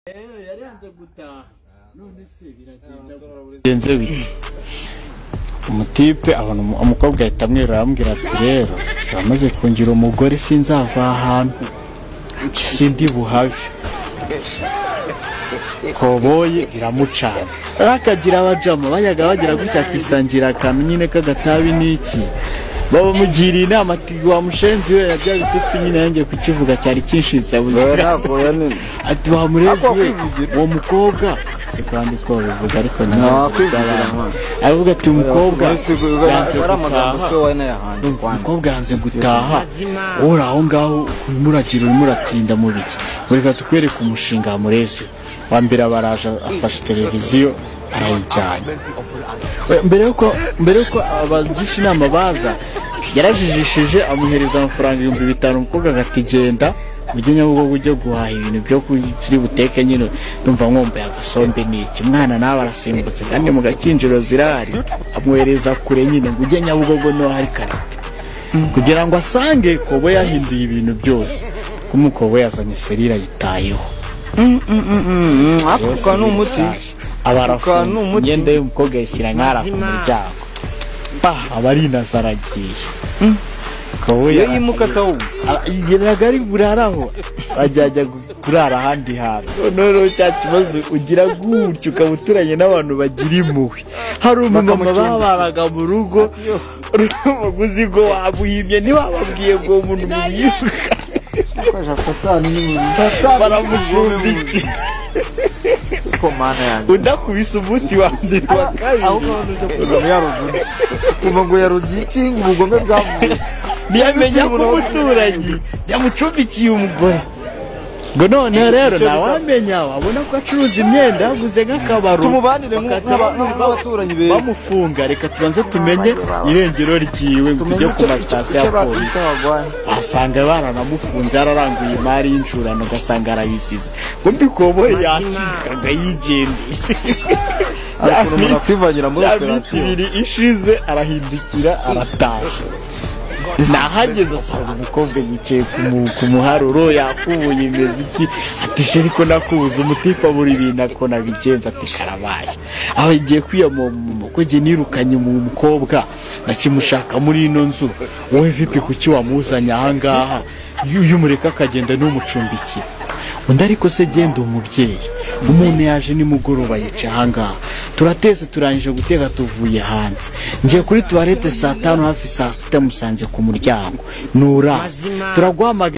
Yaranze gutaha none se biragenda bite umutipe abona umukobwa ahita amwera aramubwira ati rero bamaze kungira umugore sinzava ahantu sindi buhave koboye biramucanze akagira abajama bayaga bagira gutya kisangira akantu nyine kagatabi n'iki baba mugiriye inama ati wa mushenzi we yabya bitutsi nyine yangiye kukivuga cyari kinshinze buzira ati wa murezi uwo mukobwa kandi ko bivuga ariko avuga ati umukobwa yanze gutaha ora aho ngaho muragira muratinda mu biki reka tukwereka umushinga murezi wa mbere abaraje afashe televiziyo arayijyanye mbere yuko abagisha inama baza yarajijishije amuhereza amafaranga 5,000 umukobwa agatigenda mujye Nyabugogo ujye guhaha ibintu byo kuri buteke nyine ndumva nkombe agasombe n'iki mwana nawe arasimbutse kandi mu gakinjiro zirari amwereza kure nyine ngo ujye Nyabugogo no hari karate kugira ngo asange kobo yahinduye ibintu byose kumukobo yazanye serira yitayeho akuka n'umuti abarafunze ngende y'umukobwa yishyira nkara ku muryango abari nasaragiye kowe yimuka sawu yagari buraraho ajyaja kurara handi hantu none cya kibazo ugira gutyo ukabuturanye n'abantu bagira impuhwe hari umumama babaraga mu rugo umuguzi ngo wabuhimye ntiwababwiye ngo umuntu mwibuka kwaje satani baramucumbiki komana yanjye udakubise umunsi wa mbere wa kabiri kuva ngo yarugiki ubugome bwavuye ntiyamenya ko umuturanyi yamucumbikiye umugore ngo none rero nawamenya wabona ko acuruza imyenda yaguze nk'akabaro tumubanire nk'abaturanyi beza bamufunga reka tubanze tumenye irengero ryiwe ngo tujye ku masitasiyo ya polisi asanga baranamufunze araranguye imari y'inshurano ugasanga arabisize ngo mbikoboye yacikaga yigendeye yabisi ibiri ishize arahindukira arataha nahageze asanga umukobwa yicaye ku muharuro yakubuye imeze iki ati sheri ko nakubuza umutipa buri bintu ako nabigenza ati karabaye aho igiye kwiyamoma ko nge nirukanye mu mukobwa nakimushaka muri ino nzu wowe vipi kuki wamuzanye ahangaha yumureka akagenda n'umucumbikira undi ariko se genda umubyeyi umuntu yaje nimugoroba yica ahangaha turateze turangije guteka tuvuye hanze ngiye kuri toilette saa 5 hafi saa 6 musanze ku muryango nuraza turagwamaga